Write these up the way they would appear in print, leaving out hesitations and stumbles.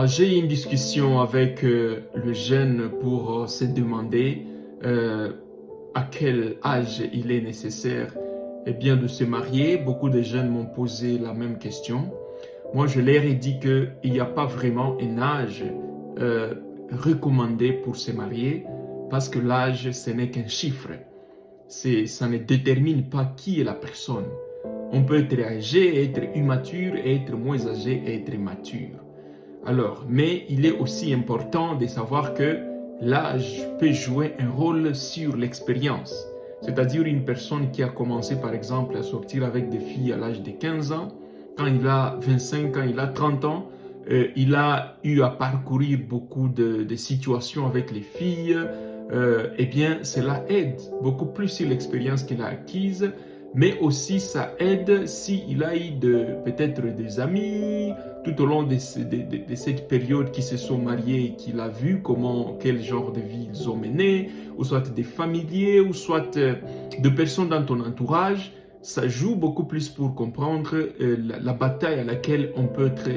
J'ai eu une discussion avec le jeune pour se demander euh, à quel âge il est nécessaire de se marier. Beaucoup de jeunes m'ont posé la même question. Moi, je leur ai dit qu'il n'y a pas vraiment un âge euh, recommandé pour se marier parce que l'âge, ce n'est qu'un chiffre. Ça ne détermine pas qui est la personne. On peut être âgé, être immature, et être moins âgé, et être mature. Alors, mais il est aussi important de savoir que l'âge peut jouer un rôle sur l'expérience. C'est-à-dire une personne qui a commencé par exemple à sortir avec des filles à l'âge de 15 ans, quand il a 25 ans, il a 30 ans, il a eu à parcourir beaucoup de situations avec les filles, eh bien cela aide beaucoup plus sur l'expérience qu'il a acquise, mais aussi ça aide s'il a eu peut-être des amis tout au long de cette période qui se sont mariés et qu'il a vu quel genre de vie ils ont mené, ou soit des familiers, ou soit de personnes dans ton entourage. Ça joue beaucoup plus pour comprendre la bataille à laquelle on peut être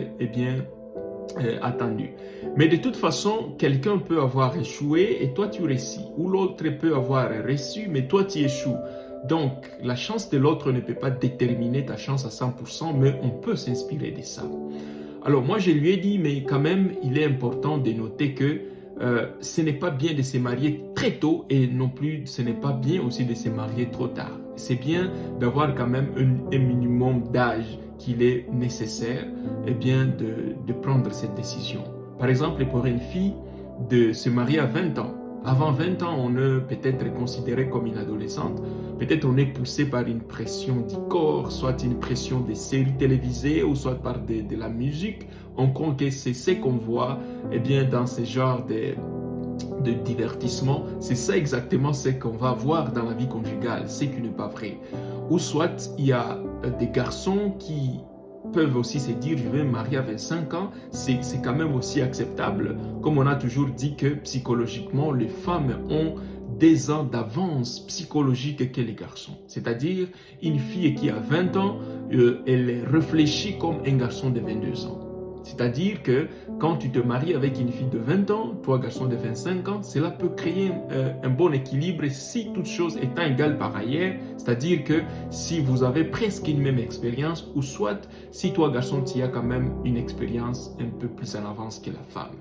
attendu. Mais de toute façon, quelqu'un peut avoir échoué et toi tu réussis, ou l'autre peut avoir reçu mais toi tu échoues. Donc, la chance de l'autre ne peut pas déterminer ta chance à 100%, mais on peut s'inspirer de ça. Alors moi, je lui ai dit, mais quand même, il est important de noter que ce n'est pas bien de se marier très tôt et non plus, ce n'est pas bien aussi de se marier trop tard. C'est bien d'avoir quand même un minimum d'âge qu'il est nécessaire de prendre cette décision. Par exemple, pour une fille, de se marier à 20 ans. Avant 20 ans, on est peut-être considéré comme une adolescente. Peut-être on est poussé par une pression du corps, soit une pression des séries télévisées ou soit par de la musique. On croit que c'est ce qu'on voit dans ce genre de divertissement. C'est ça exactement ce qu'on va voir dans la vie conjugale, ce qui n'est pas vrai. Ou soit il y a des garçons qui peuvent aussi se dire je vais me marier à 25 ans, c'est quand même aussi acceptable. Comme on a toujours dit que psychologiquement, les femmes ont des ans d'avance psychologique que les garçons. C'est-à-dire, une fille qui a 20 ans, elle réfléchit comme un garçon de 22 ans. C'est-à-dire que quand tu te maries avec une fille de 20 ans, toi garçon de 25 ans, cela peut créer un bon équilibre si toute chose étant égale par ailleurs. C'est-à-dire que si vous avez presque une même expérience, ou soit si toi garçon tu as quand même une expérience un peu plus en avance que la femme.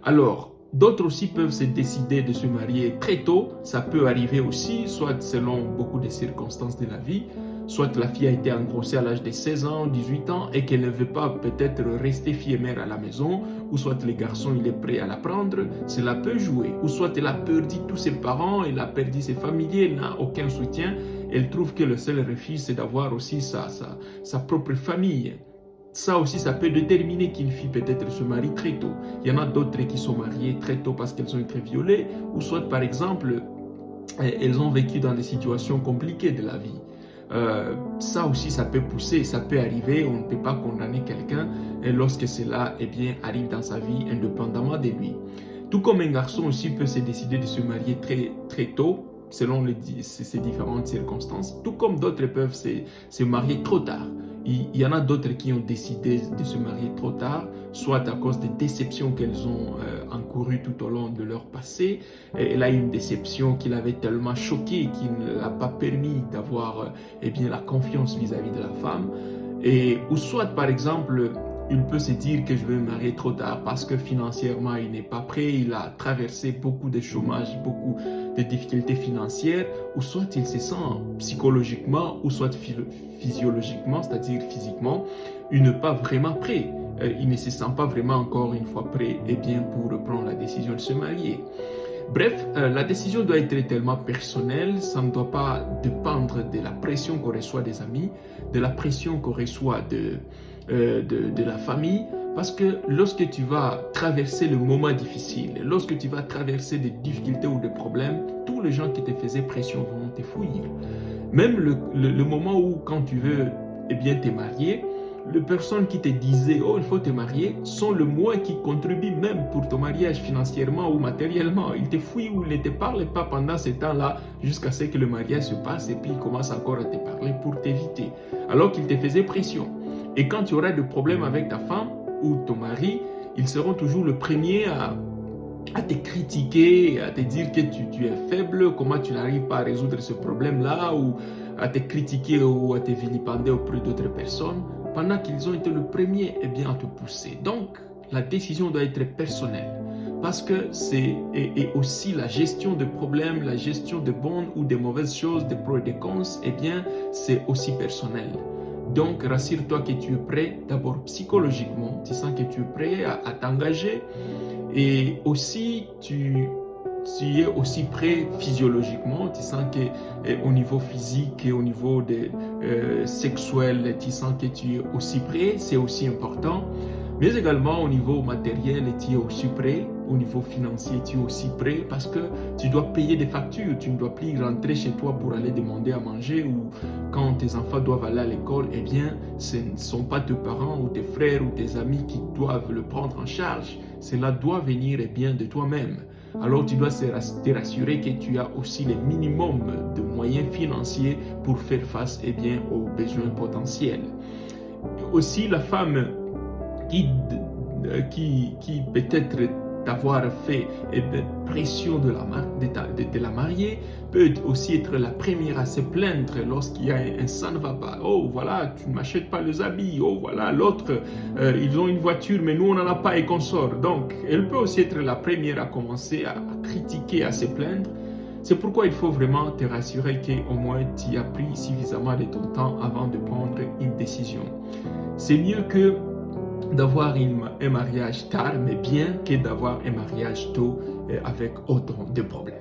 Alors, d'autres aussi peuvent se décider de se marier très tôt. Ça peut arriver aussi, soit selon beaucoup de circonstances de la vie. Soit la fille a été engrossée à l'âge de 16 ans, 18 ans et qu'elle ne veut pas peut-être rester fille et mère à la maison, ou soit le garçon il est prêt à la prendre, cela peut jouer. Ou soit elle a perdu tous ses parents, elle a perdu ses familiers, elle n'a aucun soutien, elle trouve que le seul refuge c'est d'avoir aussi sa propre famille. Ça aussi, ça peut déterminer qu'une fille peut-être se marie très tôt. Il y en a d'autres qui sont mariées très tôt parce qu'elles ont été violées, ou soit par exemple, elles ont vécu dans des situations compliquées de la vie. Ça aussi, ça peut pousser, ça peut arriver. On ne peut pas condamner quelqu'un lorsque cela arrive dans sa vie indépendamment de lui. Tout comme un garçon aussi peut se décider de se marier très, très tôt, selon ces différentes circonstances, tout comme d'autres peuvent se marier trop tard. Il y en a d'autres qui ont décidé de se marier trop tard, soit à cause des déceptions qu'elles ont encourues tout au long de leur passé. Elle a eu une déception qui l'avait tellement choquée qu'il ne l'a pas permis d'avoir la confiance vis-à-vis de la femme. Ou soit par exemple, il peut se dire que je vais me marier trop tard parce que financièrement il n'est pas prêt, il a traversé beaucoup de chômage, beaucoup de difficultés financières, ou soit il se sent psychologiquement ou soit physiologiquement, c'est-à-dire physiquement, il n'est pas vraiment prêt. Il ne se sent pas vraiment encore une fois prêt pour prendre la décision de se marier. Bref, la décision doit être tellement personnelle, ça ne doit pas dépendre de la pression qu'on reçoit des amis, de la pression qu'on reçoit de la famille, parce que lorsque tu vas traverser le moment difficile, lorsque tu vas traverser des difficultés ou des problèmes, tous les gens qui te faisaient pression vont te fuir. Même le moment où quand tu veux te marier, les personnes qui te disaient « Oh, il faut te marier » sont le moins qui contribuent même pour ton mariage financièrement ou matériellement. Ils te fuient ou ne te parlent pas pendant ce temps-là jusqu'à ce que le mariage se passe et puis ils commencent encore à te parler pour t'éviter. Alors qu'ils te faisaient pression. Et quand tu auras des problèmes avec ta femme ou ton mari, ils seront toujours le premier à te critiquer, à te dire que tu es faible, comment tu n'arrives pas à résoudre ce problème-là, ou à te critiquer ou à te vilipender auprès d'autres personnes, pendant qu'ils ont été le premier à te pousser. Donc, la décision doit être personnelle, parce que c'est aussi la gestion de problèmes, la gestion de bonnes ou de mauvaises choses, des pros et des cons, c'est aussi personnel. Donc, rassure-toi que tu es prêt, d'abord psychologiquement, tu sens que tu es prêt à t'engager, et aussi tu es aussi prêt physiologiquement, tu sens que au niveau physique et au niveau sexuel, tu sens que tu es aussi prêt, c'est aussi important. Mais également au niveau matériel, tu es aussi prêt, au niveau financier, tu es aussi prêt parce que tu dois payer des factures, tu ne dois plus rentrer chez toi pour aller demander à manger, ou quand tes enfants doivent aller à l'école, ce ne sont pas tes parents ou tes frères ou tes amis qui doivent le prendre en charge, cela doit venir de toi-même. Alors tu dois te rassurer que tu as aussi le minimum de moyens financiers pour faire face aux besoins potentiels. Aussi la femme qui peut-être t'avoir fait pression de la marier, peut aussi être la première à se plaindre lorsqu'il y a un ça ne va pas. Oh voilà, tu ne m'achètes pas les habits. Oh voilà, l'autre, ils ont une voiture mais nous on n'en a pas et qu'on sort. Donc elle peut aussi être la première à commencer à critiquer, à se plaindre. C'est pourquoi il faut vraiment te rassurer qu'au moins tu as pris suffisamment de ton temps avant de prendre une décision. C'est mieux que d'avoir un mariage tard, mais bien que d'avoir un mariage tôt avec autant de problèmes.